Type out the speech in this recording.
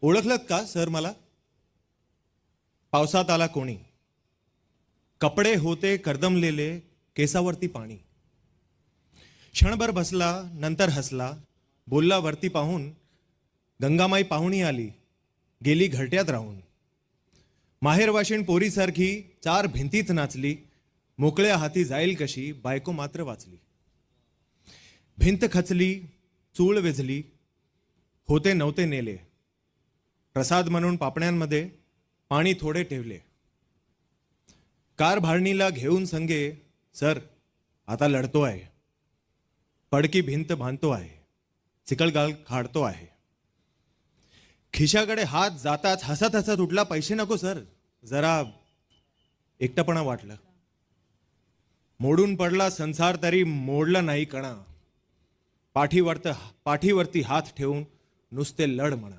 ओळखलत का सर मला? पावसात आला कोणी, कपडे होते कर्दमलेले, केसावरती पाणी. क्षणभर बसला, नंतर हसला, बोलला वरती पाहून, गंगामाई पाहुणी आली, गेली घरट्यात राहून. माहेरवाशीण पोरीसारखी 4 भिंतीत नाचली, मोकळ्या हाती जाईल कशी, बायको मात्र वाचली. भिंत खचली, चूळ वेझली, होते नव्हते नेले, प्रसाद म्हणून पापण्यांमध्ये पाणी थोडे ठेवले. कार भाडणीला घेऊन संगे, सर आता लढतो आहे, पडकी भिंत बांधतो आहे, चिकलगाल खाडतो आहे. खिशाकडे हात जाताच हसत हसत उठला, पैसे नको सर, जरा एकटपणा वाटलं. मोडून पडला संसार तरी मोडला नाही कणा, पाठीवरती हात ठेवून नुसते लढ म्हणा.